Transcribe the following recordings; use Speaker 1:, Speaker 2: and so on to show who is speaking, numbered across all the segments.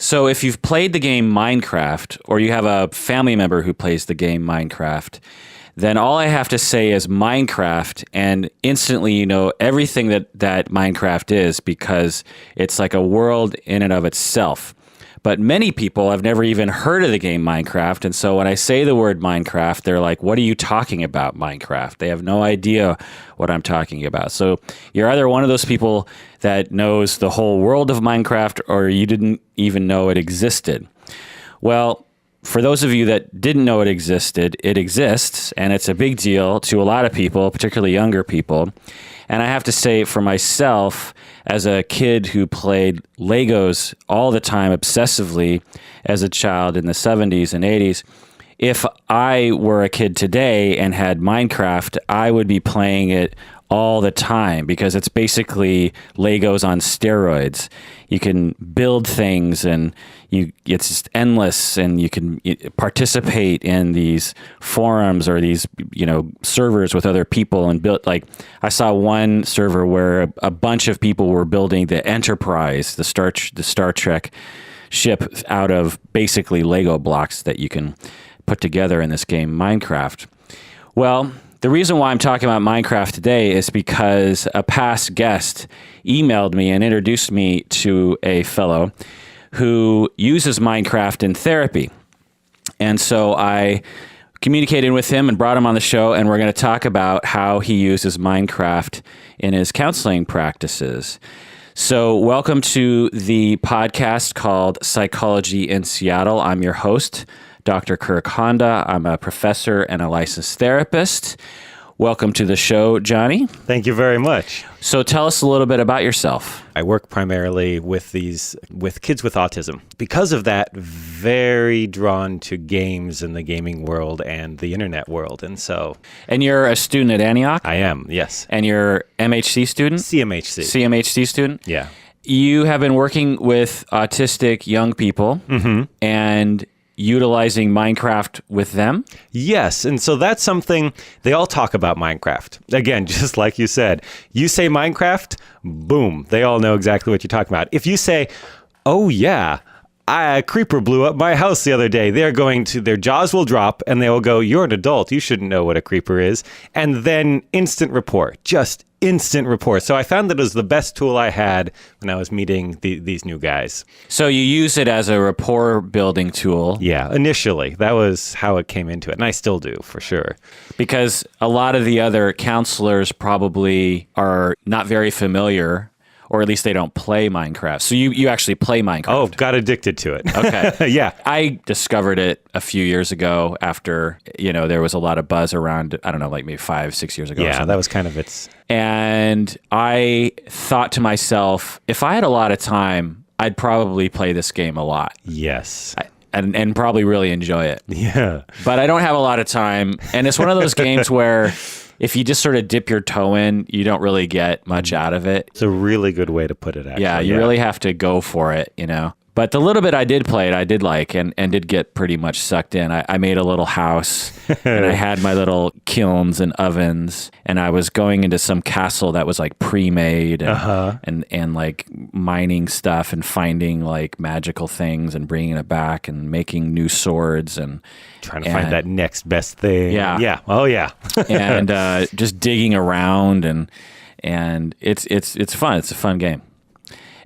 Speaker 1: So if you've played the game Minecraft, or you have a family member who plays the game Minecraft, then all I have to say is Minecraft, and instantly you know everything that Minecraft is, because it's like a world in and of itself. But many people have never even heard of the game Minecraft, and so when I say the word Minecraft, they're like, what are you talking about, Minecraft? They have no idea what I'm talking about. So you're either one of those people that knows the whole world of Minecraft, or you didn't even know it existed. Well, for those of you that didn't know it existed, it exists, and it's a big deal to a lot of people, particularly younger people. And I have to say, for myself, as a kid who played Legos all the time obsessively as a child in the 70s and 80s, if I were a kid today and had Minecraft, I would be playing it all the time, because it's basically Legos on steroids. You can build things, and it's just endless, and you can participate in these forums or these servers with other people and build. Like, I saw one server where a bunch of people were building the Enterprise, the Star Trek ship, out of basically Lego blocks that you can put together in this game Minecraft. Well, the reason why I'm talking about Minecraft today is because a past guest emailed me and introduced me to a fellow who uses Minecraft in therapy. And so I communicated with him and brought him on the show, and we're going to talk about how he uses Minecraft in his counseling practices. So welcome to the podcast called Psychology in Seattle. I'm your host, Dr. Kirk Honda. I'm a professor and a licensed therapist. Welcome to the show, Johnny.
Speaker 2: Thank you very much.
Speaker 1: So tell us a little bit about yourself.
Speaker 2: I work primarily with kids with autism. Because of that, very drawn to games in the gaming world and the internet world.
Speaker 1: And you're a student at Antioch?
Speaker 2: I am, yes.
Speaker 1: And you're MHC student?
Speaker 2: CMHC.
Speaker 1: CMHC student?
Speaker 2: Yeah.
Speaker 1: You have been working with autistic young people, and utilizing Minecraft with them?
Speaker 2: Yes, and so that's something, they all talk about Minecraft. Again, just like you said, you say Minecraft, boom, they all know exactly what you're talking about. If you say, oh yeah, a creeper blew up my house the other day, their jaws will drop and they will go, you're an adult, you shouldn't know what a creeper is. And then instant report, just instant report. So I found that it was the best tool I had when I was meeting these new guys.
Speaker 1: So you use it as a rapport building tool?
Speaker 2: Yeah, initially. That was how it came into it. And I still do, for sure.
Speaker 1: Because a lot of the other counselors probably are not very familiar, or at least they don't play Minecraft. So you actually play Minecraft.
Speaker 2: Oh, got addicted to it.
Speaker 1: Okay.
Speaker 2: Yeah.
Speaker 1: I discovered it a few years ago after, there was a lot of buzz around, I don't know, like maybe 5-6 years ago.
Speaker 2: Yeah, that was kind of its...
Speaker 1: And I thought to myself, if I had a lot of time, I'd probably play this game a lot.
Speaker 2: Yes.
Speaker 1: And probably really enjoy it.
Speaker 2: Yeah.
Speaker 1: But I don't have a lot of time. And it's one of those games where if you just sort of dip your toe in, you don't really get much out of it.
Speaker 2: It's a really good way to put it, actually.
Speaker 1: Yeah, you really have to go for it, But the little bit I did play it, I did like, and did get pretty much sucked in. I made a little house, and I had my little kilns and ovens, and I was going into some castle that was like pre-made, and like mining stuff and finding like magical things and bringing it back and making new swords and
Speaker 2: trying to find that next best thing.
Speaker 1: Yeah.
Speaker 2: Yeah. Oh, yeah.
Speaker 1: And just digging around, and it's fun. It's a fun game.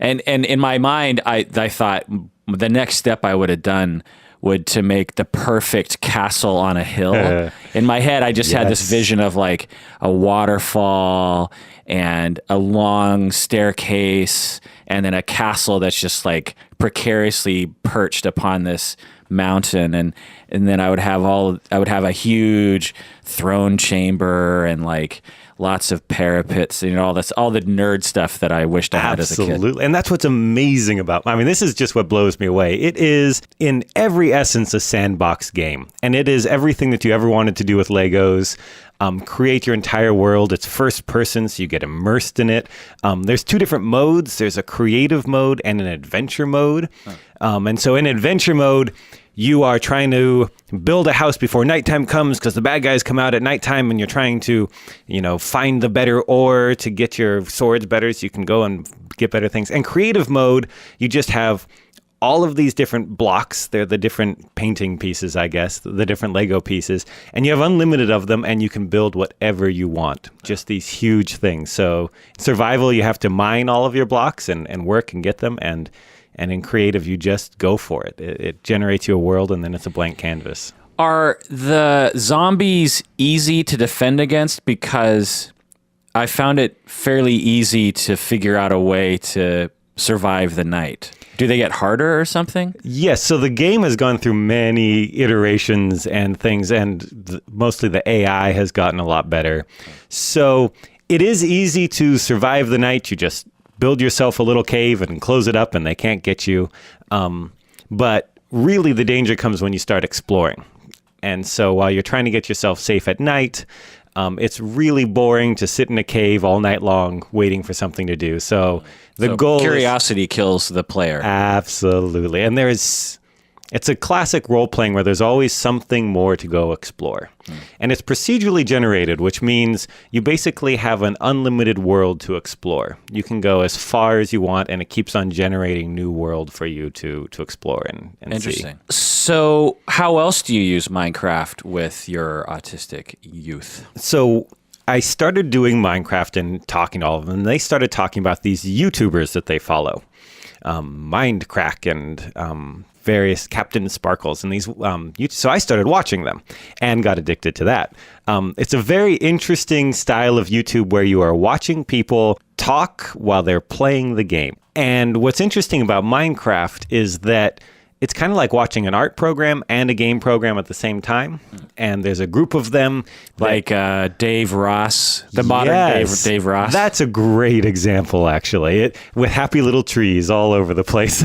Speaker 1: And in my mind, I thought the next step I would have done would to make the perfect castle on a hill. In my head, I just had this vision of like a waterfall and a long staircase and then a castle that's just like precariously perched upon this mountain, and then I would have a huge throne chamber and like lots of parapets, all the nerd stuff that I wished I had as a kid.
Speaker 2: Absolutely. And that's what's amazing about, this is just what blows me away. It is in every essence a sandbox game, and it is everything that you ever wanted to do with Legos. Create your entire world. It's first person, so you get immersed in it. There's two different modes. There's a creative mode and an adventure mode. And so in adventure mode, you are trying to build a house before nighttime comes because the bad guys come out at nighttime, and you're trying to, find the better ore to get your swords better so you can go and get better things. And creative mode, you just have all of these different blocks. They're the different painting pieces, I guess, the different Lego pieces. And you have unlimited of them, and you can build whatever you want. Just these huge things. So in survival, you have to mine all of your blocks and work and get them. And in creative, you just go for it. It generates you a world, and then it's a blank canvas.
Speaker 1: Are the zombies easy to defend against? Because I found it fairly easy to figure out a way to survive the night. Do they get harder or something?
Speaker 2: Yes. So the game has gone through many iterations and things, and mostly the AI has gotten a lot better. So it is easy to survive the night. You just build yourself a little cave and close it up, and they can't get you. But really, the danger comes when you start exploring. And so while you're trying to get yourself safe at night, it's really boring to sit in a cave all night long waiting for something to do. So the goal
Speaker 1: curiosity kills the player.
Speaker 2: Absolutely. And it's a classic role-playing where there's always something more to go explore. And it's procedurally generated, which means you basically have an unlimited world to explore. You can go as far as you want, and it keeps on generating new world for you to explore and
Speaker 1: Interesting.
Speaker 2: see.
Speaker 1: So how else do you use Minecraft with your autistic youth?
Speaker 2: So I started doing Minecraft and talking to all of them, and they started talking about these YouTubers that they follow. Mindcrack and various Captain Sparkles and these. So I started watching them and got addicted to that. It's a very interesting style of YouTube where you are watching people talk while they're playing the game. And what's interesting about Minecraft is that it's kind of like watching an art program and a game program at the same time. And there's a group of them.
Speaker 1: Like Dave Ross, the modern Dave Ross.
Speaker 2: That's a great example, actually, with happy little trees all over the place.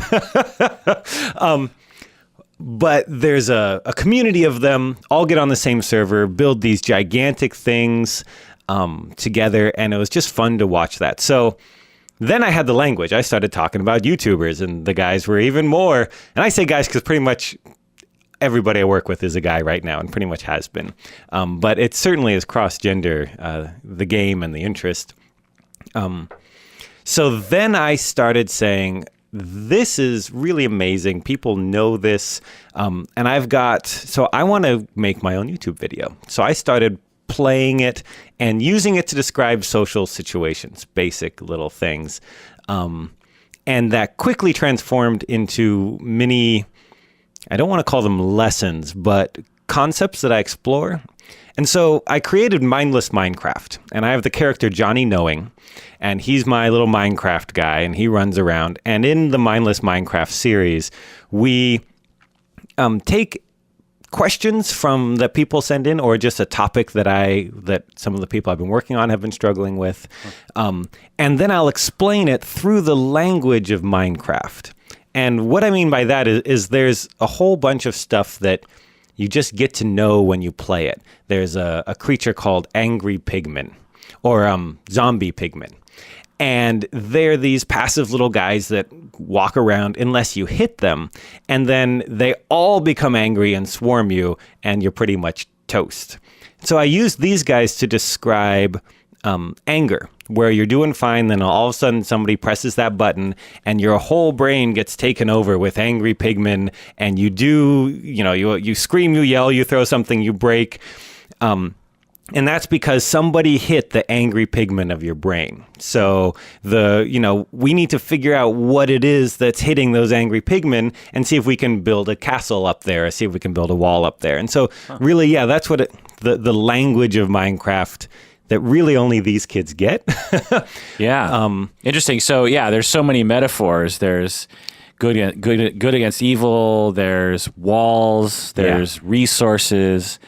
Speaker 2: But there's a community of them, all get on the same server, build these gigantic things together. And it was just fun to watch that. So then I had the language. I started talking about YouTubers, and the guys were even more. And I say guys because pretty much everybody I work with is a guy right now and pretty much has been. But it certainly is cross-gender, the game and the interest. So then I started saying, this is really amazing. People know this. And so I want to make my own YouTube video. So I started playing it and using it to describe social situations, basic little things. And that quickly transformed into many, I don't want to call them lessons, but concepts that I explore. And so I created Mindless Minecraft, and I have the character Johnny Knowing, and he's my little Minecraft guy, and he runs around. And in the Mindless Minecraft series, we take questions from that people send in, or just a topic that some of the people I've been working on have been struggling with. And then I'll explain it through the language of Minecraft. And what I mean by that is there's a whole bunch of stuff that you just get to know when you play it. There's a creature called angry pigmen, or zombie pigmen. And they're these passive little guys that walk around unless you hit them. And then they all become angry and swarm you, and you're pretty much toast. So I use these guys to describe anger, where you're doing fine, then all of a sudden somebody presses that button, and your whole brain gets taken over with angry pigmen, and you scream, you yell, you throw something, you break. And that's because somebody hit the angry pigment of your brain. So we need to figure out what it is that's hitting those angry pigmen and see if we can build a castle up there, or see if we can build a wall up there. And so really, that's what the language of Minecraft that really only these kids get.
Speaker 1: Yeah. Interesting. So there's so many metaphors. There's good against evil. There's walls. There's resources.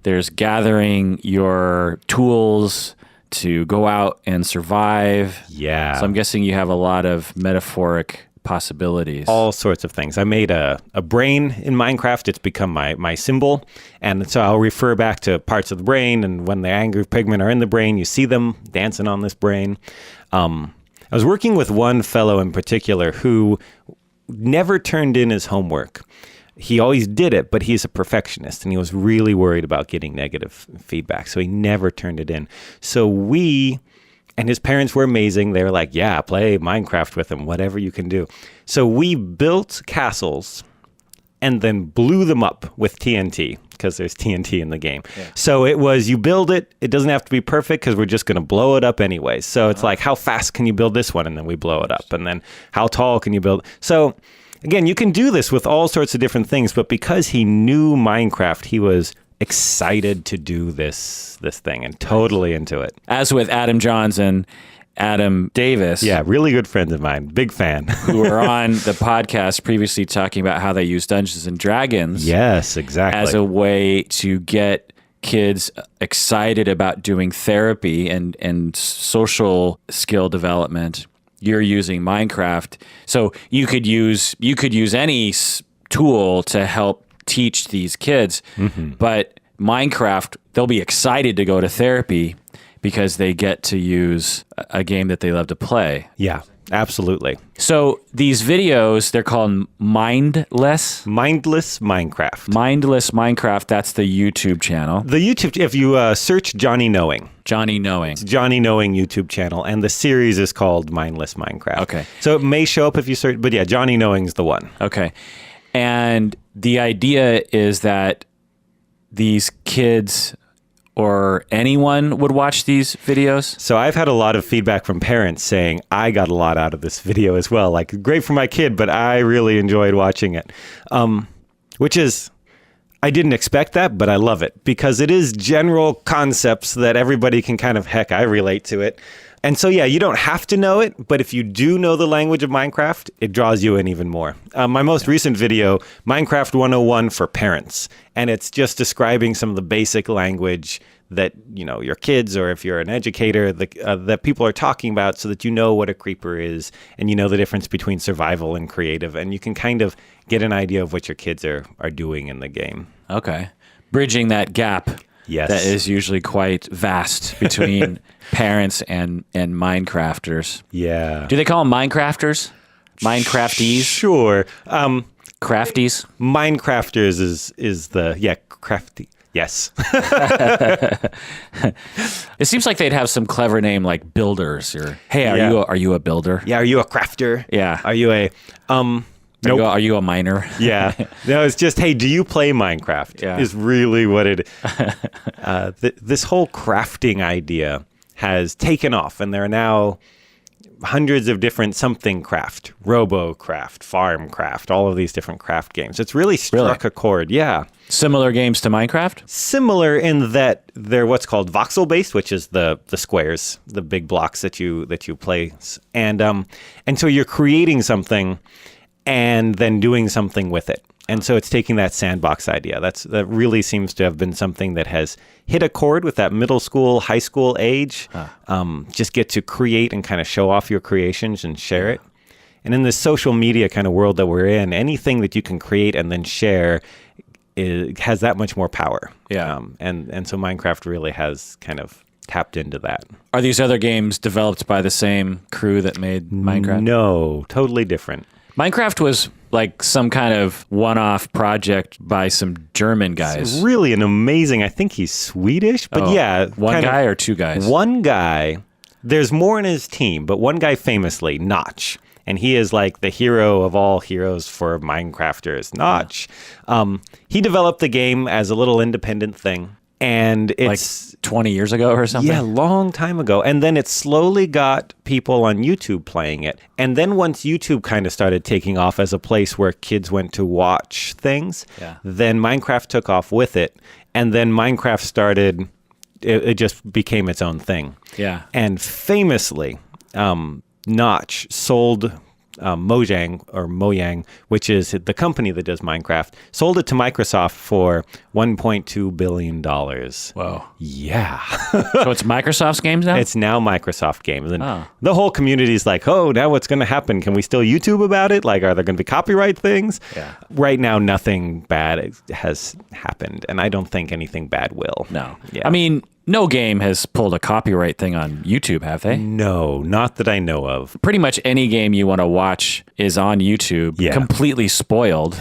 Speaker 1: There's gathering your tools to go out and survive. Yeah. So I'm guessing you have a lot of metaphoric possibilities.
Speaker 2: All sorts of things. I made a brain in Minecraft. It's become my symbol. And so I'll refer back to parts of the brain. And when the angry pigmen are in the brain, you see them dancing on this brain. I was working with one fellow in particular who never turned in his homework. He always did it, but he's a perfectionist, and he was really worried about getting negative feedback, so he never turned it in. So we And his parents were amazing. They were like, yeah, play Minecraft with him, whatever you can do. So we built castles and then blew them up with TNT, because there's TNT in the game. Yeah. So it was, you build it, it doesn't have to be perfect because we're just going to blow it up anyway. So it's like, how fast can you build this one? And then we blow it up. And then how tall can you build? So again, you can do this with all sorts of different things, but because he knew Minecraft, he was excited to do this thing and totally into it.
Speaker 1: As with Adam Johns and Adam Davis.
Speaker 2: Yeah, really good friends of mine. Big fan.
Speaker 1: Who were on the podcast previously talking about how they use Dungeons and Dragons.
Speaker 2: Yes, exactly.
Speaker 1: As a way to get kids excited about doing therapy and social skill development. You're using Minecraft. So you could use any tool to help teach these kids, but Minecraft, they'll be excited to go to therapy because they get to use a game that they love to play.
Speaker 2: Yeah, absolutely.
Speaker 1: So these videos, they're called Mindless
Speaker 2: Minecraft.
Speaker 1: Mindless Minecraft, that's the YouTube channel.
Speaker 2: The YouTube, if you search Johnny Knowing.
Speaker 1: Johnny Knowing.
Speaker 2: It's Johnny Knowing YouTube channel, and the series is called Mindless Minecraft.
Speaker 1: Okay.
Speaker 2: So it may show up if you search, but yeah, Johnny Knowing's the one.
Speaker 1: Okay. And the idea is that these kids or anyone would watch these videos?
Speaker 2: So I've had a lot of feedback from parents saying, I got a lot out of this video as well. Like, great for my kid, but I really enjoyed watching it. Which is, I didn't expect that, but I love it because it is general concepts that everybody can kind of, heck, I relate to it. And so, yeah, you don't have to know it, but if you do know the language of Minecraft, it draws you in even more. My most recent video, Minecraft 101 for parents, and it's just describing some of the basic language that, you know, your kids, or if you're an educator, that people are talking about, so that you know what a creeper is and you know the difference between survival and creative, and you can kind of get an idea of what your kids are doing in the game.
Speaker 1: Okay. Bridging that gap.
Speaker 2: Yes.
Speaker 1: That is usually quite vast between parents and Minecrafters.
Speaker 2: Yeah.
Speaker 1: Do they call them Minecrafters? Minecrafties?
Speaker 2: Sure.
Speaker 1: Crafties?
Speaker 2: Minecrafters is the, yeah, crafty. Yes.
Speaker 1: It seems like they'd have some clever name like builders, or, hey, are you a builder?
Speaker 2: Yeah, are you a crafter?
Speaker 1: Yeah.
Speaker 2: Are you a
Speaker 1: Nope. Are you a miner?
Speaker 2: Yeah. No, it's just, hey, do you play Minecraft?
Speaker 1: Yeah.
Speaker 2: Is really what it this whole crafting idea has taken off, and there are now hundreds of different something craft, RoboCraft, FarmCraft, all of these different craft games. It's really struck a chord. Yeah.
Speaker 1: Similar games to Minecraft?
Speaker 2: Similar in that they're what's called voxel-based, which is the squares, the big blocks that you place. And so you're creating something and then doing something with it. And so it's taking that sandbox idea. That really seems to have been something that has hit a chord with that middle school, high school age. Just get to create and kind of show off your creations and share it. And in this social media kind of world that we're in, anything that you can create and then share has that much more power.
Speaker 1: Yeah.
Speaker 2: And so Minecraft really has kind of tapped into that.
Speaker 1: Are these other games developed by the same crew that made Minecraft?
Speaker 2: No, totally different.
Speaker 1: Minecraft was like some kind of one-off project by some German guys.
Speaker 2: It's really an amazing, I think he's Swedish, but yeah.
Speaker 1: One guy or two guys?
Speaker 2: One guy. There's more in his team, but one guy famously, Notch. And he is like the hero of all heroes for Minecrafters. Notch. He developed the game as a little independent thing. And it's
Speaker 1: like 20 years ago or something?
Speaker 2: Yeah, long time ago. And then it slowly got people on YouTube playing it. And then once YouTube kind of started taking off as a place where kids went to watch things, then Minecraft took off with it. And then Minecraft started, it just became its own thing.
Speaker 1: Yeah.
Speaker 2: And famously, Notch sold Mojang, which is the company that does Minecraft, sold it to Microsoft for $1.2 billion.
Speaker 1: Whoa.
Speaker 2: Yeah.
Speaker 1: So it's Microsoft's games now?
Speaker 2: It's now Microsoft games. And the whole community is like, oh, now what's going to happen? Can we still YouTube about it? Like, are there going to be copyright things?
Speaker 1: Yeah.
Speaker 2: Right now, nothing bad has happened. And I don't think anything bad will.
Speaker 1: No.
Speaker 2: Yeah.
Speaker 1: I mean, no game has pulled a copyright thing on YouTube, have they?
Speaker 2: No, not that I know of.
Speaker 1: Pretty much any game you want to watch is on YouTube, completely spoiled,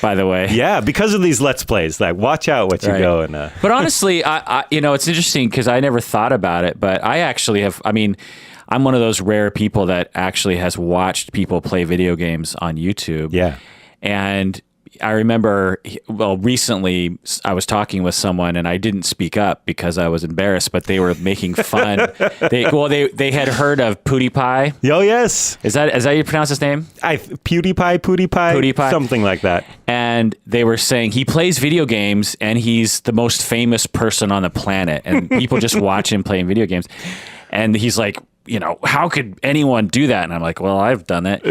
Speaker 1: by the way.
Speaker 2: Yeah, because of these Let's Plays. Like, watch out what you go and...
Speaker 1: But honestly, I it's interesting because I never thought about it, but I actually have, I'm one of those rare people that actually has watched people play video games on YouTube.
Speaker 2: Yeah.
Speaker 1: And I remember, recently I was talking with someone and I didn't speak up because I was embarrassed, but they were making fun. They had heard of PewDiePie.
Speaker 2: Oh, yes.
Speaker 1: Is that how you pronounce his name?
Speaker 2: PewDiePie, something like that.
Speaker 1: And they were saying he plays video games and he's the most famous person on the planet, and people just watch him playing video games. And he's like, how could anyone do that? And I'm like, well, I've done it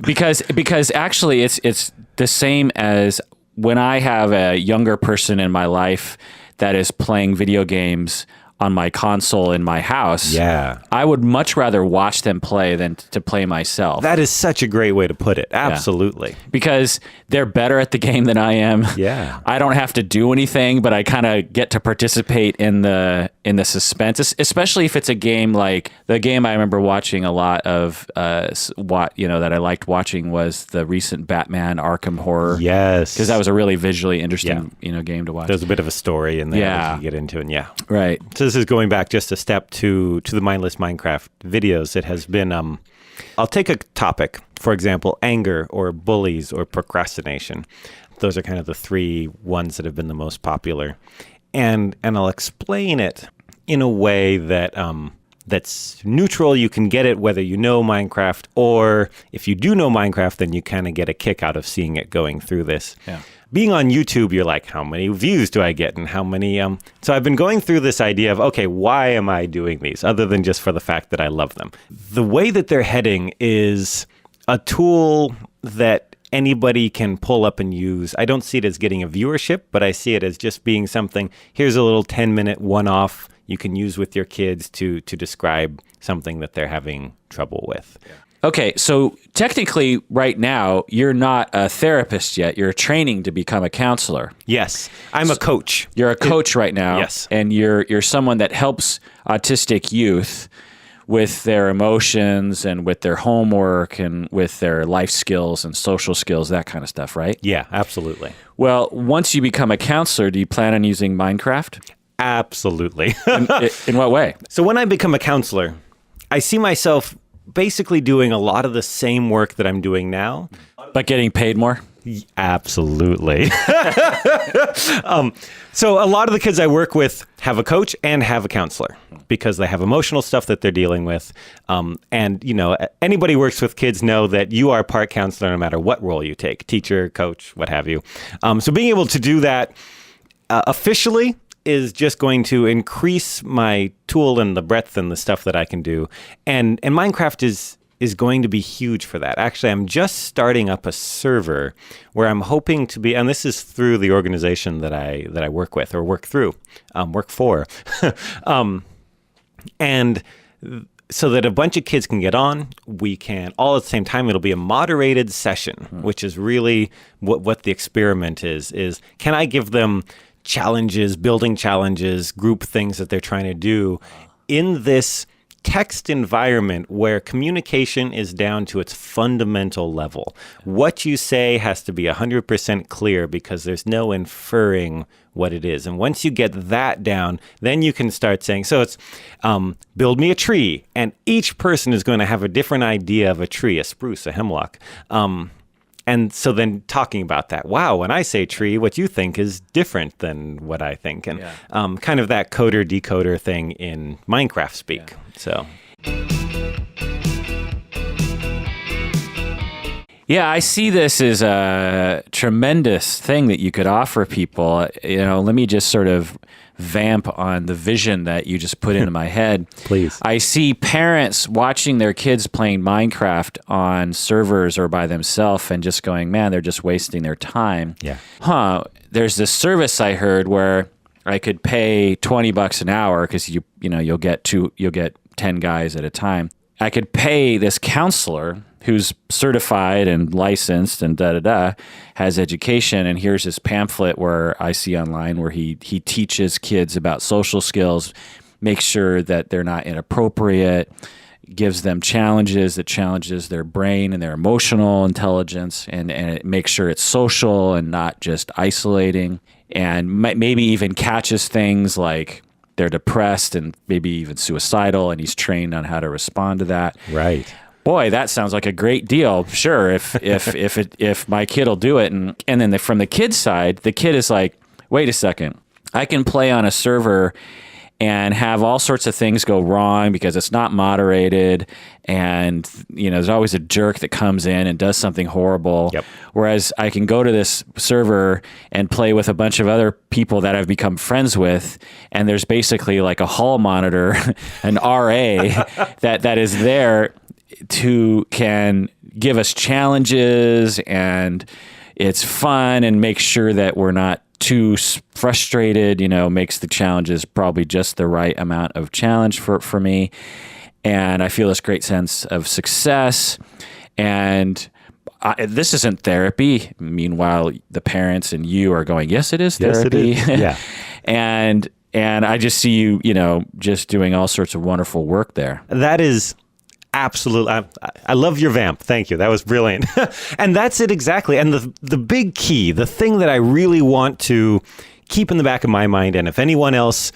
Speaker 1: because actually it's the same as when I have a younger person in my life that is playing video games on my console in my house.
Speaker 2: Yeah.
Speaker 1: I would much rather watch them play than to play myself.
Speaker 2: That is such a great way to put it. Absolutely.
Speaker 1: Yeah. Because they're better at the game than I am.
Speaker 2: Yeah.
Speaker 1: I don't have to do anything, but I kind of get to participate in the suspense, especially if it's a game like the game I remember watching a lot of that I liked watching was the recent Batman Arkham Horror.
Speaker 2: Yes.
Speaker 1: Because that was a really visually interesting game to watch.
Speaker 2: There's a bit of a story in there that you get into, and
Speaker 1: Right.
Speaker 2: So this is going back just a step to the Mindless Minecraft videos. It has been, I'll take a topic, for example, anger or bullies or procrastination. Those are kind of the three ones that have been the most popular. And I'll explain it in a way that that's neutral. You can get it whether you know Minecraft, or if you do know Minecraft, then you kind of get a kick out of seeing it going through this.
Speaker 1: Yeah.
Speaker 2: Being on YouTube, you're like, how many views do I get? And how many... So I've been going through this idea of, okay, why am I doing these? Other than just for the fact that I love them. The way that they're heading is a tool that anybody can pull up and use. I don't see it as getting a viewership, but I see it as just being something, here's a little 10-minute one-off you can use with your kids to describe something that they're having trouble with. Yeah.
Speaker 1: Okay, so technically right now, you're not a therapist yet. You're training to become a counselor.
Speaker 2: Yes, I'm a coach.
Speaker 1: You're a coach right now.
Speaker 2: Yes.
Speaker 1: And you're someone that helps autistic youth with their emotions and with their homework and with their life skills and social skills, that kind of stuff, right?
Speaker 2: Yeah, absolutely.
Speaker 1: Well, once you become a counselor, do you plan on using Minecraft?
Speaker 2: Absolutely.
Speaker 1: In what way?
Speaker 2: So when I become a counselor, I see myself basically doing a lot of the same work that I'm doing now.
Speaker 1: But getting paid more?
Speaker 2: Absolutely. So a lot of the kids I work with have a coach and have a counselor because they have emotional stuff that they're dealing with. And, anybody who works with kids know that you are part counselor no matter what role you take, teacher, coach, what have you. So being able to do that officially is just going to increase my tool and the breadth and the stuff that I can do. And Minecraft is going to be huge for that. Actually, I'm just starting up a server where I'm hoping to be, and this is through the organization that I work with or work for. And so that a bunch of kids can get on, we can all at the same time, it'll be a moderated session, which is really what the experiment is can I give them challenges, building challenges, group things that they're trying to do in this text environment where communication is down to its fundamental level. What you say has to be 100% clear because there's no inferring what it is. And once you get that down, then you can start saying, so it's build me a tree. And each person is going to have a different idea of a tree, a spruce, a hemlock. And so then talking about that, wow, when I say tree, what you think is different than what I think. And kind of that coder-decoder thing in Minecraft speak. Yeah. So.
Speaker 1: Yeah, I see this as a tremendous thing that you could offer people. Let me just sort of vamp on the vision that you just put into my head.
Speaker 2: Please.
Speaker 1: I see parents watching their kids playing Minecraft on servers or by themselves and just going, man, they're just wasting their time.
Speaker 2: Yeah.
Speaker 1: There's this service I heard where I could pay $20 an hour because you'll get 10 guys at a time. I could pay this counselor who's certified and licensed and has education. And here's this pamphlet where I see online where he teaches kids about social skills, makes sure that they're not inappropriate, gives them challenges that challenges their brain and their emotional intelligence, and it makes sure it's social and not just isolating, and maybe even catches things like they're depressed and maybe even suicidal, and he's trained on how to respond to that.
Speaker 2: Right.
Speaker 1: Boy, that sounds like a great deal. Sure, if my kid will do it, and then from the kid's side, the kid is like, wait a second, I can play on a server and have all sorts of things go wrong because it's not moderated, and there's always a jerk that comes in and does something horrible.
Speaker 2: Yep.
Speaker 1: Whereas I can go to this server and play with a bunch of other people that I've become friends with, and there's basically like a hall monitor, an RA that is there can give us challenges, and it's fun and make sure that we're not too frustrated, makes the challenges probably just the right amount of challenge for me. And I feel this great sense of success. And this isn't therapy. Meanwhile, the parents and you are going, yes, it is therapy.
Speaker 2: Yes, it is. Yeah.
Speaker 1: and I just see you, just doing all sorts of wonderful work there.
Speaker 2: That is absolutely. I love your vamp. Thank you. That was brilliant. And that's it exactly. And the big key, the thing that I really want to keep in the back of my mind, and if anyone else,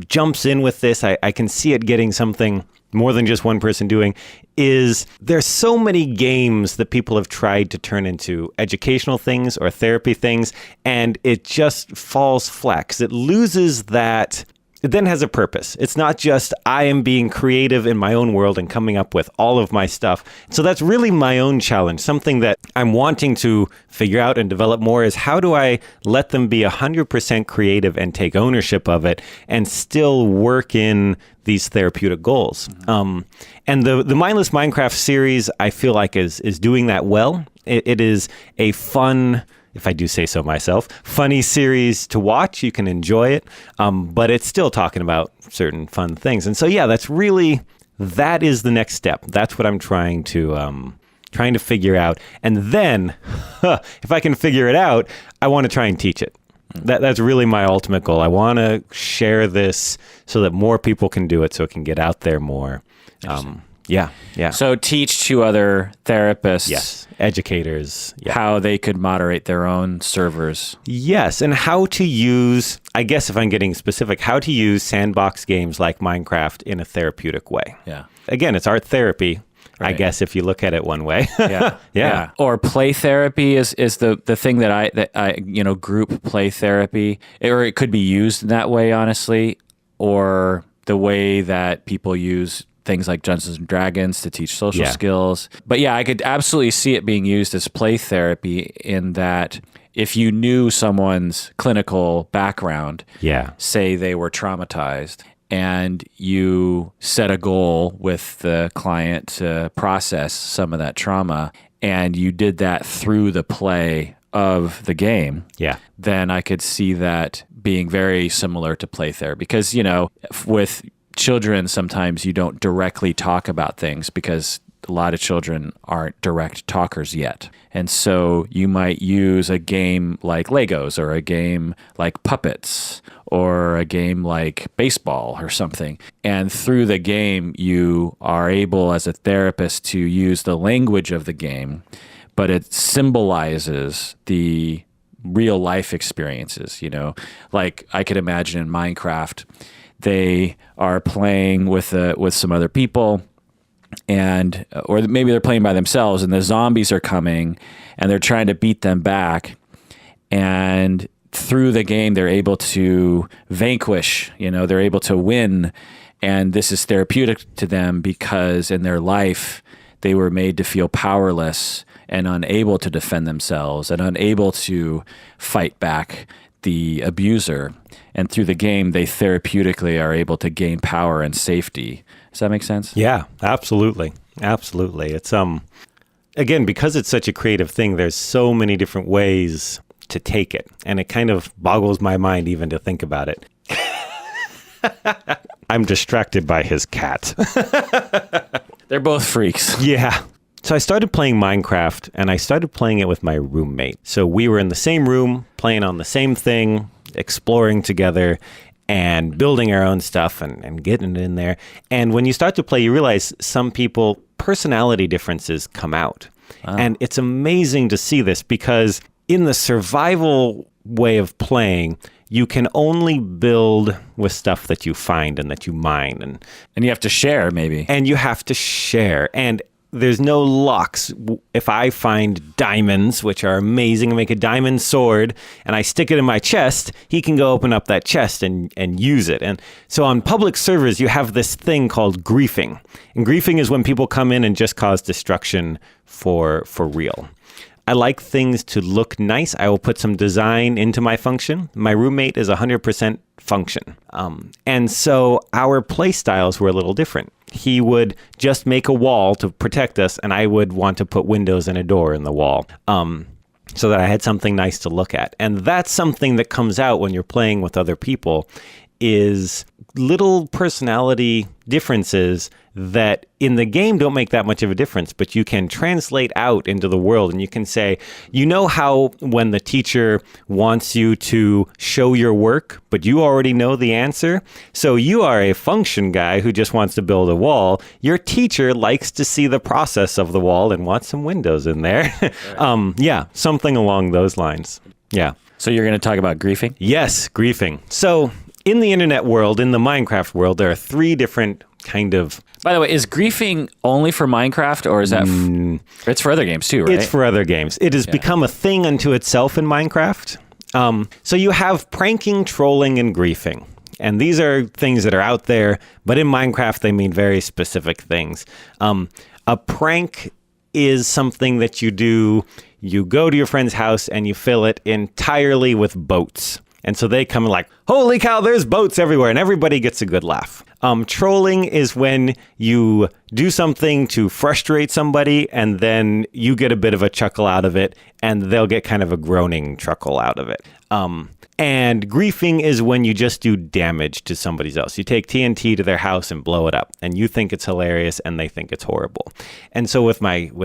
Speaker 2: jumps in with this, I can see it getting something more than just one person doing, is there's so many games that people have tried to turn into educational things or therapy things, and it just falls flat 'cause it loses that. It then has a purpose. It's not just I am being creative in my own world and coming up with all of my stuff. So that's really my own challenge. Something that I'm wanting to figure out and develop more is how do I let them be 100% creative and take ownership of it and still work in these therapeutic goals. And the Mindless Minecraft series, I feel like is doing that well. It is a fun, if I do say so myself, funny series to watch. You can enjoy it, but it's still talking about certain fun things. And so, yeah, that is the next step. That's what I'm trying to figure out. And then, if I can figure it out, I want to try and teach it. That's really my ultimate goal. I want to share this so that more people can do it, so it can get out there more. Yeah.
Speaker 1: So teach to other therapists.
Speaker 2: Yes. Educators. Yeah.
Speaker 1: How they could moderate their own servers.
Speaker 2: Yes. And how to use, I guess if I'm getting specific, how to use sandbox games like Minecraft in a therapeutic way.
Speaker 1: Yeah.
Speaker 2: Again, it's art therapy, right. I guess, if you look at it one way. Yeah.
Speaker 1: Or play therapy is the thing that I group play therapy, or it could be used in that way, honestly, or the way that people use things like Dungeons and Dragons to teach social skills. But yeah, I could absolutely see it being used as play therapy in that if you knew someone's clinical background, say they were traumatized, and you set a goal with the client to process some of that trauma, and you did that through the play of the game, then I could see that being very similar to play therapy. Because, with children, sometimes you don't directly talk about things because a lot of children aren't direct talkers yet. And so you might use a game like Legos, or a game like Puppets, or a game like baseball or something. And through the game, you are able as a therapist to use the language of the game, but it symbolizes the real life experiences, like I could imagine in Minecraft, they are playing with some other people, or maybe they're playing by themselves, and the zombies are coming, and they're trying to beat them back. And through the game, they're able to vanquish. They're able to win, and this is therapeutic to them because in their life they were made to feel powerless and unable to defend themselves and unable to fight back the abuser. And through the game, they therapeutically are able to gain power and safety. Does that make sense?
Speaker 2: Yeah, absolutely. It's, again, because it's such a creative thing, there's so many different ways to take it. And it kind of boggles my mind even to think about it. I'm distracted by his cat.
Speaker 1: They're both freaks.
Speaker 2: Yeah. So I started playing Minecraft, and I started playing it with my roommate. So we were in the same room, playing on the same thing, exploring together, and building our own stuff and getting it in there. And when you start to play, you realize some people, personality differences come out. And it's amazing to see this because in the survival way of playing, you can only build with stuff that you find and that you mine.
Speaker 1: And you have to share, maybe.
Speaker 2: And you have to share. And there's no locks. If I find diamonds, which are amazing, and make a diamond sword, and I stick it in my chest, he can go open up that chest and use it. And so on public servers, you have this thing called griefing. And griefing is when people come in and just cause destruction for real. I like things to look nice. I will put some design into my function. My roommate is 100% function. And so our play styles were a little different. He would just make a wall to protect us, and I would want to put windows and a door in the wall so that I had something nice to look at. And that's something that comes out when you're playing with other people is little personality differences that in the game don't make that much of a difference, but you can translate out into the world and you can say, you know how when the teacher wants you to show your work, but you already know the answer? So you are a function guy who just wants to build a wall. Your teacher likes to see the process of the wall and wants some windows in there. Yeah, something along those lines. Yeah.
Speaker 1: So you're going to talk about griefing?
Speaker 2: Yes, griefing. So in the internet world, in the Minecraft world, there are three different kind of...
Speaker 1: By the way, is griefing only for Minecraft, or is that... It's for other games too, right?
Speaker 2: It's for other games. It has become a thing unto itself in Minecraft. So you have pranking, trolling, and griefing. And these are things that are out there, but in Minecraft, they mean very specific things. A prank is something that you do. You go to your friend's house and you fill it entirely with boats. And so they come like, holy cow, there's boats everywhere. And everybody gets a good laugh. Trolling is when you do something to frustrate somebody and then you get a bit of a chuckle out of it and they'll get kind of a groaning chuckle out of it. And griefing is when you just do damage to somebody else. You take TNT to their house and blow it up and you think it's hilarious and they think it's horrible. And so with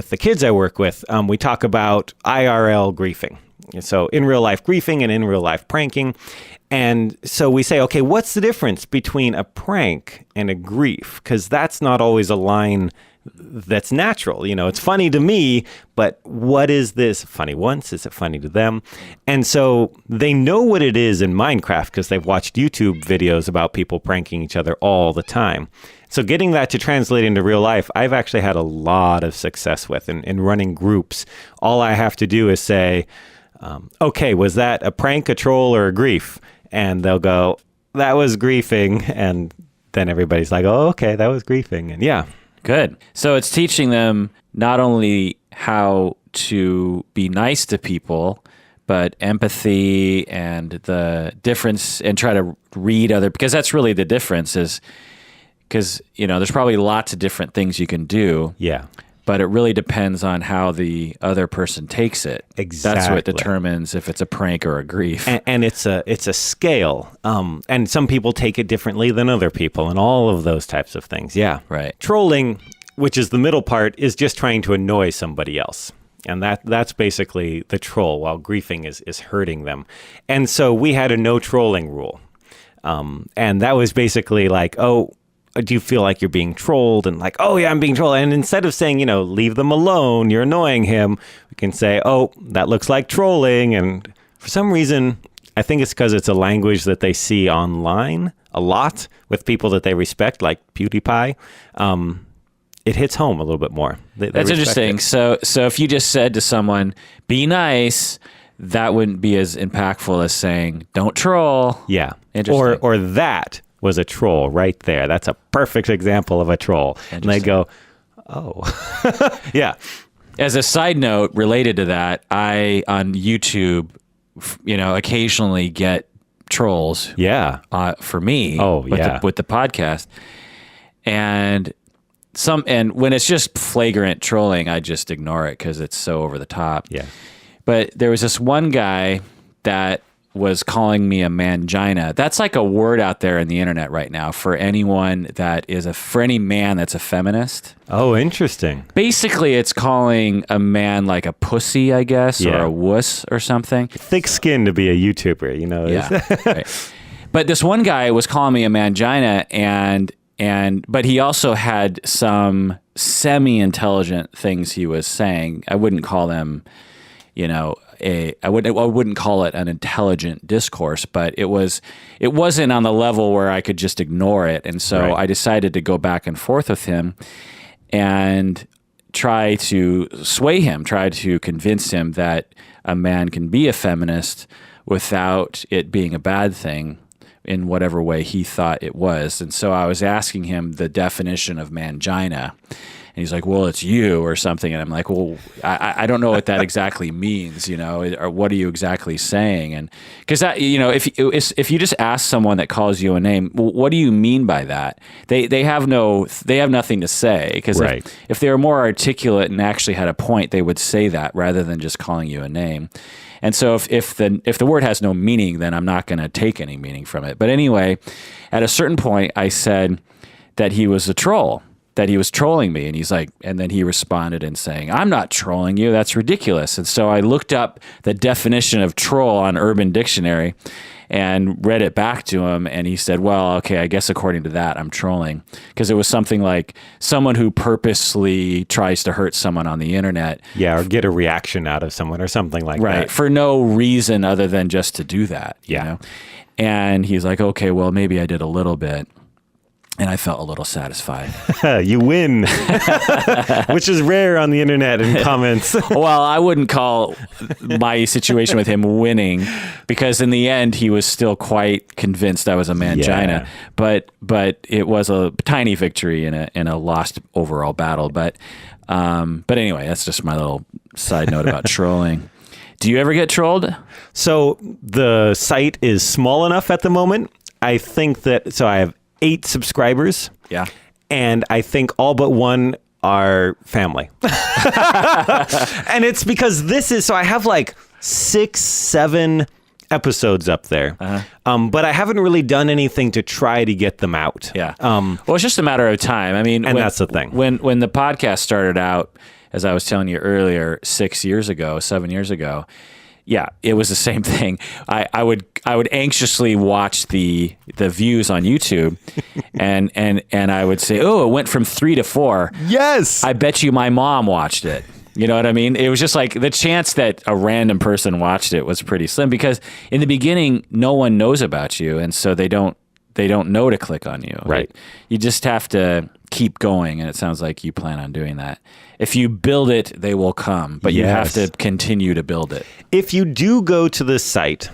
Speaker 2: the kids I work with, we talk about IRL griefing. So in real life griefing and in real life pranking. And so we say, okay, what's the difference between a prank and a grief? Because that's not always a line that's natural. You know, it's funny to me, but what is this? Funny once, is it funny to them? And so they know what it is in Minecraft because they've watched YouTube videos about people pranking each other all the time. So getting that to translate into real life, I've actually had a lot of success with in running groups. All I have to do is say, okay, was that a prank, a troll, or a grief? And they'll go, that was griefing. And then everybody's like, oh, okay, that was griefing. And yeah.
Speaker 1: Good. So it's teaching them not only how to be nice to people, but empathy and the difference and try to read other, because that's really the difference is because, you know, there's probably lots of different things you can do.
Speaker 2: Yeah.
Speaker 1: But it really depends on how the other person takes it.
Speaker 2: Exactly.
Speaker 1: That's what determines if it's a prank or a grief.
Speaker 2: And it's a scale. And some people take it differently than other people and all of those types of things. Yeah.
Speaker 1: Right.
Speaker 2: Trolling, which is the middle part, is just trying to annoy somebody else. And that's basically the troll, while griefing is hurting them. And so we had a no trolling rule. And that was basically like, oh, do you feel like you're being trolled? And like, oh yeah, I'm being trolled. And instead of saying, you know, leave them alone, you're annoying him, we can say, oh, that looks like trolling. And for some reason, I think it's because it's a language that they see online a lot with people that they respect, like PewDiePie. It hits home a little bit more.
Speaker 1: That's interesting. So if you just said to someone, be nice, that wouldn't be as impactful as saying, don't troll.
Speaker 2: Yeah.
Speaker 1: Interesting.
Speaker 2: Or that was a troll right there. That's a perfect example of a troll. And they go, oh. Yeah.
Speaker 1: As a side note related to that, I, on YouTube, you know, occasionally get trolls.
Speaker 2: Yeah.
Speaker 1: For me.
Speaker 2: Oh,
Speaker 1: with the podcast. And when it's just flagrant trolling, I just ignore it because it's so over the top.
Speaker 2: Yeah.
Speaker 1: But there was this one guy that was calling me a mangina. That's like a word out there in the internet right now for anyone for any man that's a feminist.
Speaker 2: Oh, interesting.
Speaker 1: Basically, it's calling a man like a pussy, I guess, or a wuss or something.
Speaker 2: Thick skin to be a YouTuber, you know.
Speaker 1: Yeah, right. But this one guy was calling me a mangina, but he also had some semi-intelligent things he was saying. I wouldn't call them, I wouldn't call it an intelligent discourse, but it wasn't on the level where I could just ignore it. And so I decided to go back and forth with him and try to sway him, try to convince him that a man can be a feminist without it being a bad thing in whatever way he thought it was. And so I was asking him the definition of mangina. And he's like, well, it's you or something. And I'm like, well, I don't know what that exactly means, or what are you exactly saying? And because that, if you just ask someone that calls you a name, what do you mean by that? They have nothing to say, because if they were more articulate and actually had a point, they would say that rather than just calling you a name. And so if the word has no meaning, then I'm not going to take any meaning from it. But anyway, at a certain point, I said that he was a troll, that he was trolling me. And he's like, and then he responded in saying, I'm not trolling you. That's ridiculous. And so I looked up the definition of troll on Urban Dictionary and read it back to him. And he said, well, okay, I guess according to that, I'm trolling. Because it was something like someone who purposely tries to hurt someone on the internet.
Speaker 2: Yeah, or get a reaction out of someone or something like that.
Speaker 1: Right, for no reason other than just to do that.
Speaker 2: Yeah.
Speaker 1: And he's like, okay, well, maybe I did a little bit. And I felt a little satisfied.
Speaker 2: You win, which is rare on the internet and comments.
Speaker 1: Well, I wouldn't call my situation with him winning, because in the end, he was still quite convinced I was a mangina. Yeah. But it was a tiny victory in a lost overall battle. But anyway, that's just my little side note about trolling. Do you ever get trolled?
Speaker 2: So the site is small enough at the moment. I think that I have 8 subscribers.
Speaker 1: Yeah.
Speaker 2: And I think all but one are family. And it's because I have like 6, 7 episodes up there. But I haven't really done anything to try to get them out.
Speaker 1: Yeah. Well, it's just a matter of time. I mean,
Speaker 2: that's the thing.
Speaker 1: When the podcast started out, as I was telling you earlier, 7 years ago, yeah, it was the same thing. I would anxiously watch the views on YouTube, and I would say, oh, it went from 3 to 4.
Speaker 2: Yes,
Speaker 1: I bet you my mom watched it. You know what I mean? It was just like the chance that a random person watched it was pretty slim, because in the beginning, no one knows about you, and so they don't know to click on you.
Speaker 2: Right.
Speaker 1: You just have to keep going, and it sounds like you plan on doing that. If you build it, they will come, but you have to continue to build it.
Speaker 2: If you do go to this site,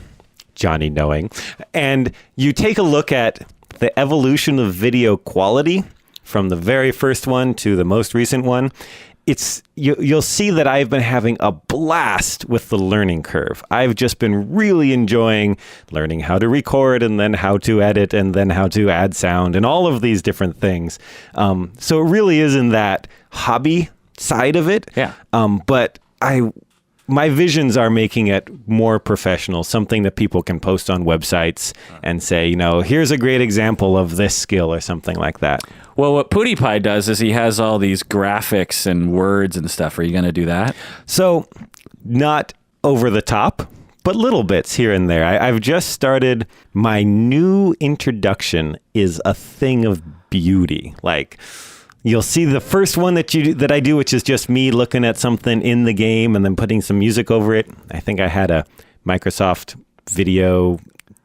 Speaker 2: Johnny Knowing, and you take a look at the evolution of video quality from the very first one to the most recent one, you'll see that I've been having a blast with the learning curve. I've just been really enjoying learning how to record, and then how to edit, and then how to add sound, and all of these different things. So it really is in that hobby side of it.
Speaker 1: Yeah.
Speaker 2: But my visions are making it more professional, something that people can post on websites and say, here's a great example of this skill or something like that.
Speaker 1: Well, what PewDiePie does is he has all these graphics and words and stuff. Are you going to do that?
Speaker 2: So not over the top, but little bits here and there. I've just started. My new introduction is a thing of beauty. Like, you'll see the first one that I do, which is just me looking at something in the game and then putting some music over it. I think I had a Microsoft video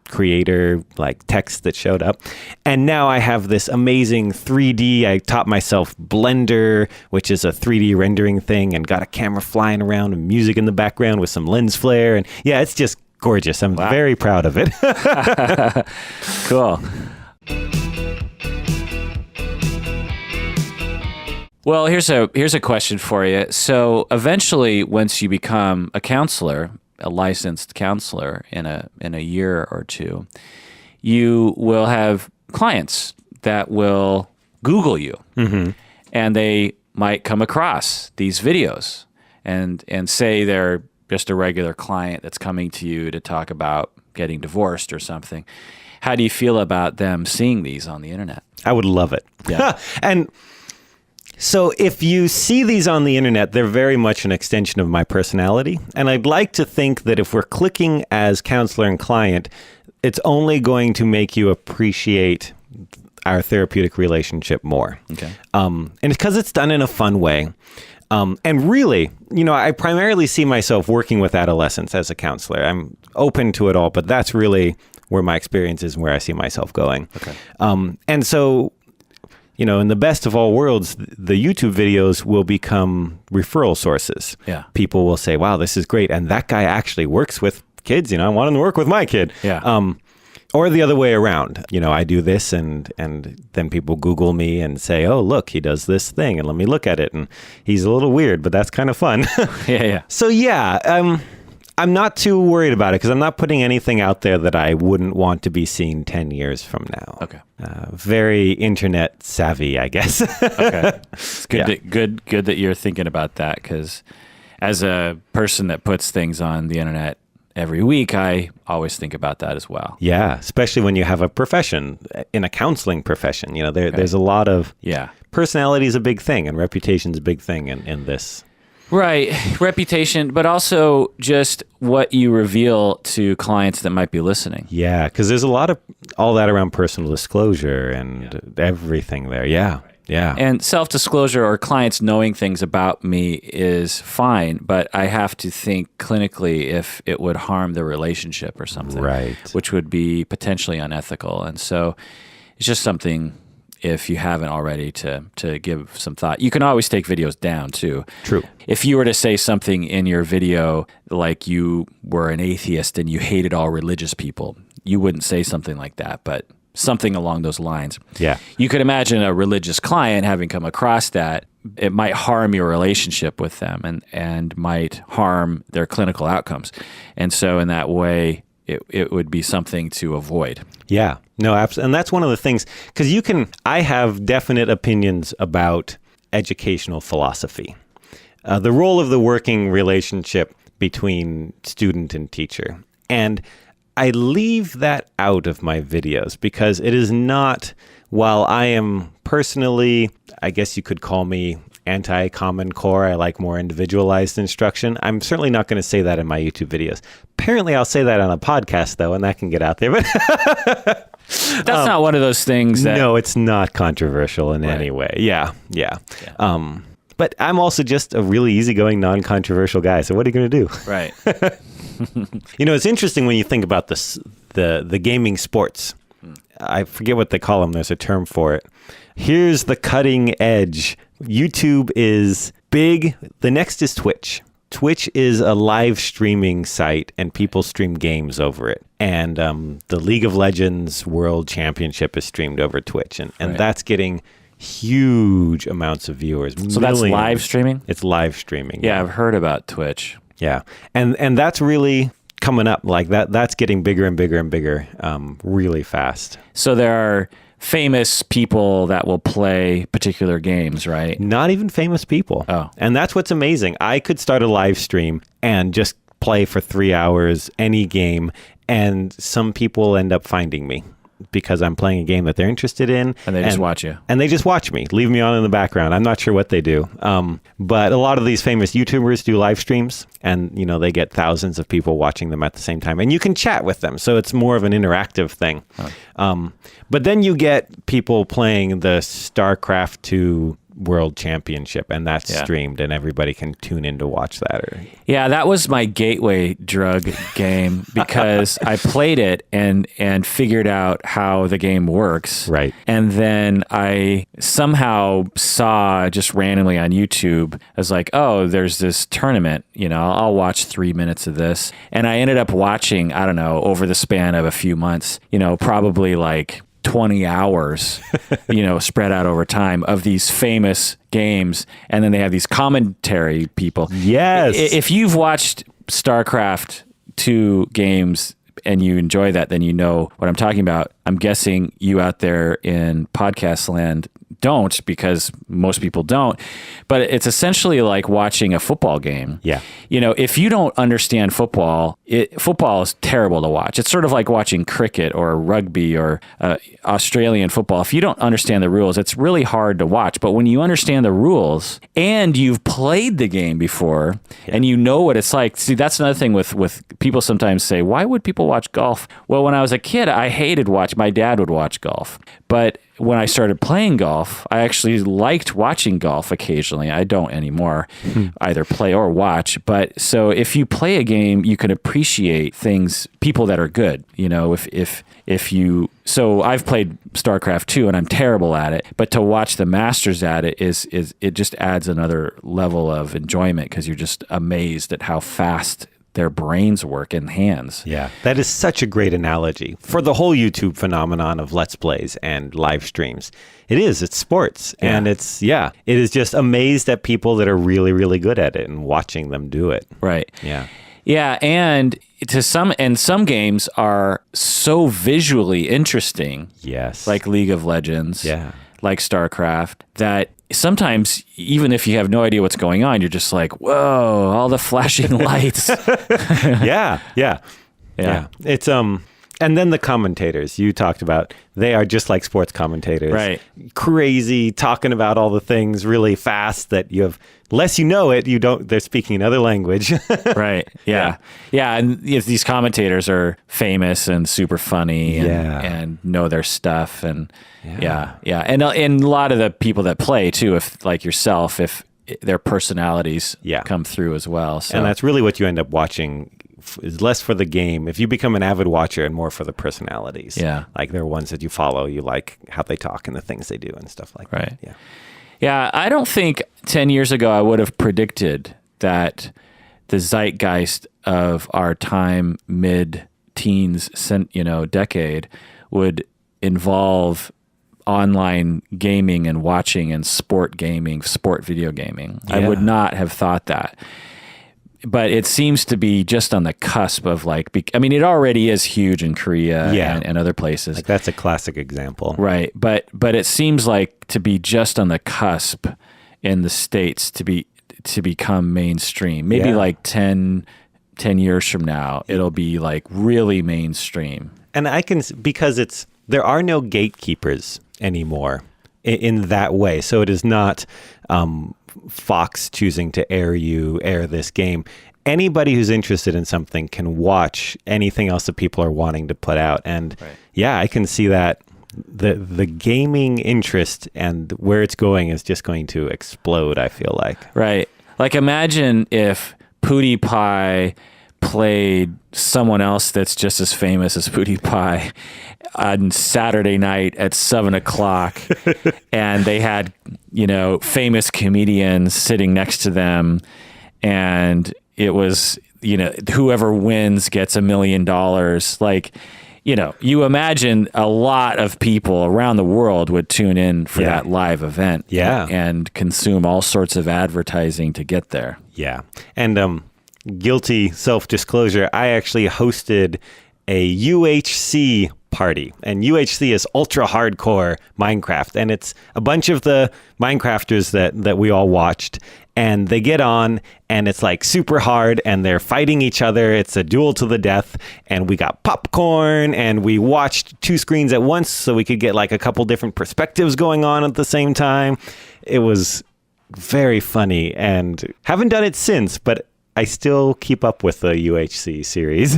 Speaker 2: creator like text that showed up. And now I have this amazing 3D. I taught myself Blender, which is a 3D rendering thing, and got a camera flying around and music in the background with some lens flare. And yeah, it's just gorgeous. I'm very proud of it.
Speaker 1: Cool. Well, here's a question for you. So eventually, once you become a counselor, a licensed counselor in a year or two, you will have clients that will Google you, and they might come across these videos and say they're just a regular client that's coming to you to talk about getting divorced or something. How do you feel about them seeing these on the internet?
Speaker 2: I would love it.
Speaker 1: Yeah.
Speaker 2: And so if you see these on the internet, they're very much an extension of my personality. And I'd like to think that if we're clicking as counselor and client, it's only going to make you appreciate our therapeutic relationship more.
Speaker 1: Okay.
Speaker 2: And it's because it's done in a fun way. And really, I primarily see myself working with adolescents as a counselor. I'm open to it all, but that's really where my experience is and where I see myself going.
Speaker 1: Okay.
Speaker 2: And so, in the best of all worlds, the YouTube videos will become referral sources.
Speaker 1: Yeah.
Speaker 2: People will say, wow, this is great. And that guy actually works with kids. I want him to work with my kid.
Speaker 1: Yeah.
Speaker 2: Or the other way around. I do this and then people Google me and say, oh, look, he does this thing and let me look at it. And he's a little weird, but that's kind of fun.
Speaker 1: Yeah.
Speaker 2: So I'm not too worried about it because I'm not putting anything out there that I wouldn't want to be seen 10 years from now.
Speaker 1: Okay.
Speaker 2: Very internet savvy, I guess.
Speaker 1: Okay. It's good that you're thinking about that, because as a person that puts things on the internet every week, I always think about that as well.
Speaker 2: Yeah, especially when you have a profession, in a counseling profession. There's a lot of personality is a big thing, and reputation is a big thing in this.
Speaker 1: Right. Reputation, but also just what you reveal to clients that might be listening.
Speaker 2: Yeah, because there's a lot of all that around personal disclosure and everything there. Yeah. Yeah.
Speaker 1: And self-disclosure or clients knowing things about me is fine, but I have to think clinically if it would harm the relationship or something,
Speaker 2: right,
Speaker 1: which would be potentially unethical. And so it's just something, if you haven't already, to give some thought. You can always take videos down too.
Speaker 2: True.
Speaker 1: If you were to say something in your video like you were an atheist and you hated all religious people, you wouldn't say something like that, but something along those lines.
Speaker 2: Yeah.
Speaker 1: You could imagine a religious client having come across that. It might harm your relationship with them and might harm their clinical outcomes. And so in that way, it would be something to avoid.
Speaker 2: Yeah. No, absolutely. And that's one of the things, because I have definite opinions about educational philosophy. The role of the working relationship between student and teacher. And I leave that out of my videos because it is not, while I am personally, I guess you could call me anti-Common Core, I like more individualized instruction. I'm certainly not going to say that in my YouTube videos. Apparently I'll say that on a podcast though, and that can get out there. But
Speaker 1: that's not one of those things that...
Speaker 2: No, it's not controversial in any way. Yeah. But I'm also just a really easygoing, non-controversial guy. So what are you going to do?
Speaker 1: Right.
Speaker 2: It's interesting when you think about this, the gaming sports. I forget what they call them. There's a term for it. Here's the cutting edge. YouTube is big. The next is Twitch. Twitch is a live streaming site, and people stream games over it. And the League of Legends World Championship is streamed over Twitch, and that's getting huge amounts of viewers.
Speaker 1: So that's live streaming?
Speaker 2: It's live streaming.
Speaker 1: Yeah, I've heard about Twitch.
Speaker 2: Yeah. And that's really coming up. Like that's getting bigger and bigger and bigger really fast.
Speaker 1: So there are famous people that will play particular games, right?
Speaker 2: Not even famous people.
Speaker 1: Oh.
Speaker 2: And that's what's amazing. I could start a live stream and just play for 3 hours, any game, and some people end up finding me because I'm playing a game that they're interested in.
Speaker 1: And they just watch you.
Speaker 2: And they just watch me, leave me on in the background. I'm not sure what they do. But a lot of these famous YouTubers do live streams, and they get thousands of people watching them at the same time. And you can chat with them, so it's more of an interactive thing. Oh. But then you get people playing the StarCraft 2 World Championship, and that's streamed, and everybody can tune in to watch that.
Speaker 1: Yeah, that was my gateway drug game because I played it and figured out how the game works.
Speaker 2: Right.
Speaker 1: And then I somehow saw just randomly on YouTube, I was like, oh, there's this tournament, I'll watch 3 minutes of this. And I ended up watching, I don't know, over the span of a few months, probably like 20 hours, spread out over time of these famous games. And then they have these commentary people.
Speaker 2: Yes.
Speaker 1: If you've watched StarCraft 2 games and you enjoy that, then you know what I'm talking about. I'm guessing you out there in podcast land don't, because most people don't. But it's essentially like watching a football game.
Speaker 2: Yeah.
Speaker 1: You know, if you don't understand football, football is terrible to watch. It's sort of like watching cricket or rugby or Australian football. If you don't understand the rules, it's really hard to watch. But when you understand the rules and you've played the game before and you know what it's like, see, that's another thing with people sometimes say, why would people watch golf? Well, when I was a kid, I hated watch. My dad would watch golf. But when I started playing golf, I actually liked watching golf occasionally. I don't anymore, either play or watch. But so if you play a game, you can appreciate things, people that are good. You know, if you, so I've played StarCraft 2 and I'm terrible at it, but to watch the masters at it is it just adds another level of enjoyment, because you're just amazed at how fast their brains work in hands.
Speaker 2: Yeah, that is such a great analogy for the whole YouTube phenomenon of Let's Plays and live streams. It's sports.
Speaker 1: Yeah.
Speaker 2: And it is just amazed at people that are really, really good at it and watching them do it.
Speaker 1: Right.
Speaker 2: Yeah.
Speaker 1: Yeah, and some games are so visually interesting.
Speaker 2: Yes.
Speaker 1: Like League of Legends.
Speaker 2: Yeah.
Speaker 1: Like StarCraft, that sometimes, even if you have no idea what's going on, you're just like, whoa, all the flashing lights.
Speaker 2: Yeah. It's and then the commentators you talked about, they are just like sports commentators.
Speaker 1: Right.
Speaker 2: Crazy, talking about all the things really fast that you have, unless you know it, they're speaking another language.
Speaker 1: Right. Yeah. And these commentators are famous and super funny and know their stuff. And yeah. And a lot of the people that play too, if like yourself, if their personalities come through as well. So.
Speaker 2: And that's really what you end up watching, is less for the game. If you become an avid watcher, and more for the personalities.
Speaker 1: Yeah.
Speaker 2: Like there are ones that you follow, you like how they talk and the things they do and stuff like that. Yeah.
Speaker 1: Yeah, I don't think 10 years ago I would have predicted that the zeitgeist of our time, mid-teens, decade, would involve online gaming and watching and sport video gaming. Yeah. I would not have thought that. But it seems to be just on the cusp of it already is huge in Korea and other places.
Speaker 2: Like that's a classic example.
Speaker 1: Right. But it seems like to be just on the cusp in the States to become mainstream. Maybe like 10 years from now, it'll be like really mainstream.
Speaker 2: And because there are no gatekeepers anymore in that way. So it is not Fox choosing to air this game. Anybody who's interested in something can watch anything else that people are wanting to put out. And I can see that the gaming interest and where it's going is just going to explode, I feel like.
Speaker 1: Right. Like imagine if PewDiePie played someone else that's just as famous as PewDiePie on Saturday night at 7:00 and they had, famous comedians sitting next to them, and it was, whoever wins gets $1 million. Like, you imagine a lot of people around the world would tune in for that live event and consume all sorts of advertising to get there. Yeah.
Speaker 2: And guilty self-disclosure, I actually hosted a UHC party, and UHC is ultra hardcore Minecraft, and it's a bunch of the Minecrafters that we all watched, and they get on and it's like super hard and they're fighting each other. It's a duel to the death, and we got popcorn and we watched 2 screens at once so we could get like a couple different perspectives going on at the same time. It was very funny, and haven't done it since, but I still keep up with the UHC series.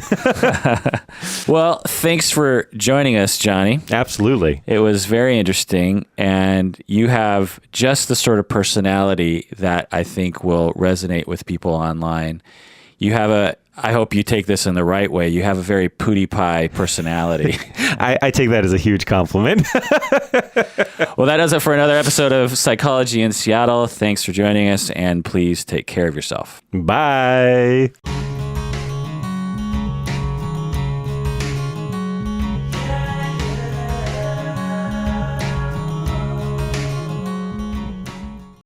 Speaker 1: Well, thanks for joining us, Johnny.
Speaker 2: Absolutely.
Speaker 1: It was very interesting, and you have just the sort of personality that I think will resonate with people online. You have I hope you take this in the right way, you have a very PewDiePie personality.
Speaker 2: I take that as a huge compliment.
Speaker 1: Well, that does it for another episode of Psychology in Seattle. Thanks for joining us, and please take care of yourself.
Speaker 2: Bye.